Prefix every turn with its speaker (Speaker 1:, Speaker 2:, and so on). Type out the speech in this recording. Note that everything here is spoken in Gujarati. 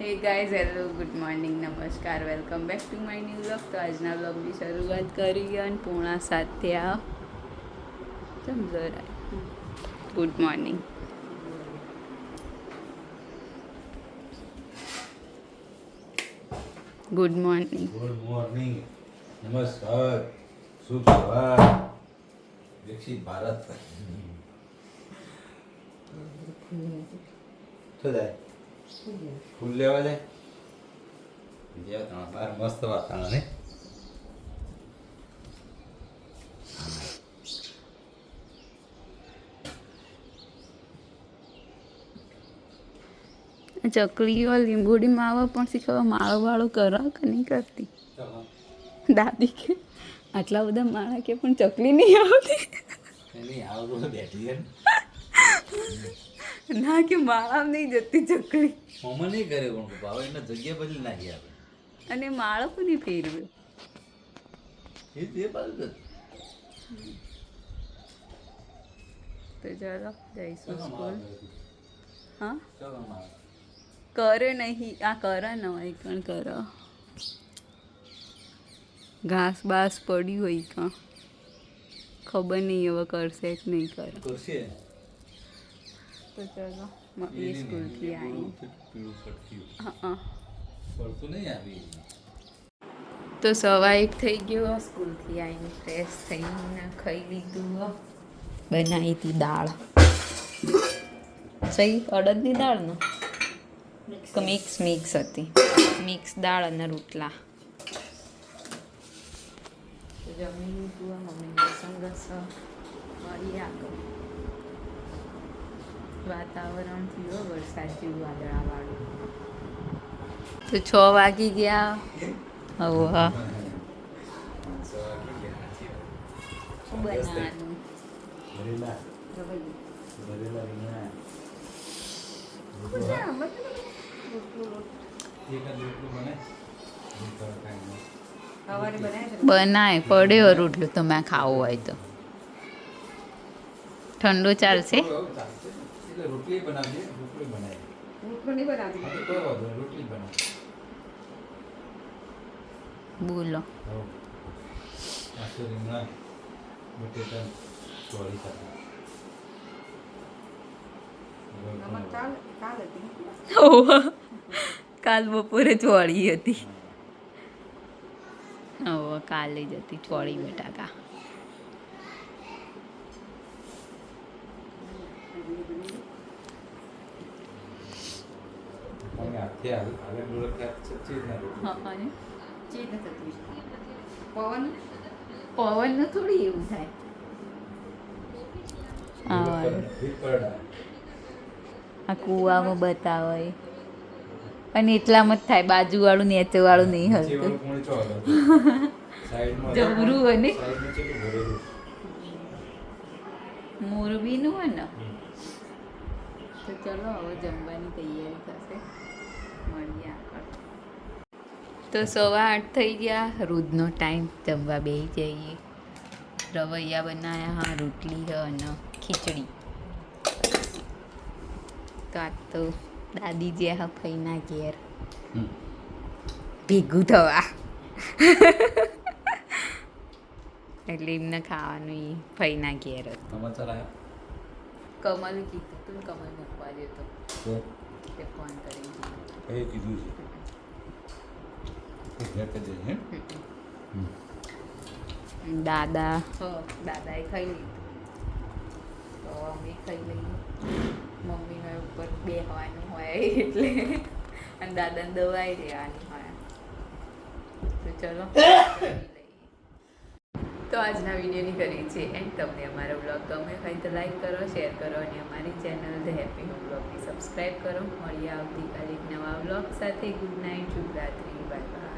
Speaker 1: હે ગાઈઝ, હેલો, ગુડ મોર્નિંગ, નમસ્કાર, welcome back to my new vlog. તો આજના વ્લોગની શરૂઆત કરી અને 6:45 થયા. સમજો good morning. Good morning.
Speaker 2: Good morning, નમસ્કાર, શુભ સવાર, વિકસિત ભારત. શું થાય? ફૂલ લેવા જાય? બહાર મસ્ત વાતાવરણ ને.
Speaker 1: ચકલીઓ લીંબુડી માવો પણ શીખવા માળો વાળો કરો કે નહીં કરતી? દાદી કે આટલા બધા માળા કે પણ ચકલી નહીં આવતી. ના કે માળા નહીં જતી ચકલી.
Speaker 2: મમ્મા નહીં કરે પણ ભાવ એના જગ્યા બદલી નાખી આપણે.
Speaker 1: અને માળો કોની ફેરવ્યો?
Speaker 2: એ તે બાજુ
Speaker 1: તો ચાલો જઈશું સ્કૂલ. હા
Speaker 2: ચાલો
Speaker 1: કરે નહીં, આ કરે ન હોય કણ કરો. ઘાસ બાસ પડ્યું હોય કાં ખબર નહીં હવે કરશે કે નહીં કરે.
Speaker 2: કરશે.
Speaker 1: તો ચાલો મળીએ સ્કૂલથી આવી. હા
Speaker 2: પડતું નહીં આવી.
Speaker 1: તો 1:15 થઈ ગયો. સ્કૂલથી આવીને ફ્રેશ થઈને ખાઈ લીધું. બનાવી હતી દાળ. સહી અડદની દાળ ને મિક્સ હતી. મિક્સ દાળ અને રોટલા. જમી લીધું. મમ્મી લસણ લસણ મળી આગળ. વાતાવરણ થયું વરસાદ જેવું વાદળાવાળું. તો 6 વાગી ગયા. હવે હા શું બનાવવાનું? બનાય પડ્યો રોટલો તમે ખાવું હોય તો. ઠંડુ ચાલશે.
Speaker 2: રોટલી બનાવીએ. રોટલી બનાવી.
Speaker 1: બોલો.
Speaker 2: બટેટા ચોળી સાથે.
Speaker 1: કાલ બપોરે ચોળી હતી. હવે કાલે જ હતી ચોળી બટાકા. પવન ને થોડી એવું થાય. આ કુવામાં બતાવે અને એટલામાં જ થાય. બાજુવાળું નેચેવાળું નહીં હલતું. જબરું હોય ને મોરબીનું હોય ને. તો ચલો હવે જમવાની તૈયારી થશે. મળીએ આગળ. તો 8:15 થઈ ગયા. રોજનો ટાઈમ જમવા બેસી જઈએ. રવૈયા બનાવ્યા. હા રોટલી છે અને ખીચડી. તો આજ તો દાદી જે હા ફઈના ઘેર ભેગું થવા એટલે એમને ખાવાનું એ ફઈના ઘેર હતું. કમલ કીધું તું ને કમલ મૂકવા જતો તે ફોન કરી
Speaker 2: કીધું છે.
Speaker 1: દાદાએ ખાઈ લીધું. તો અમે ખાઈ લઈએ. મમ્મીને ઉપર બેસવાનું હોય એટલે અને દાદાને દવાઈ રહેવાની હોય. તો ચલો તો આજના વિડીયોની કરી છે એન્ડ. તમને અમારો બ્લોગ ગમે હોય તો લાઈક કરો, શેર કરો અને અમારી ચેનલ ધ હેપી હોમ બ્લોગને સબસ્ક્રાઈબ કરો. મળીએ આવતીકાલે એક નવા બ્લોગ સાથે. ગુડ નાઇટ, શુભરાત્રી, બાય બાય.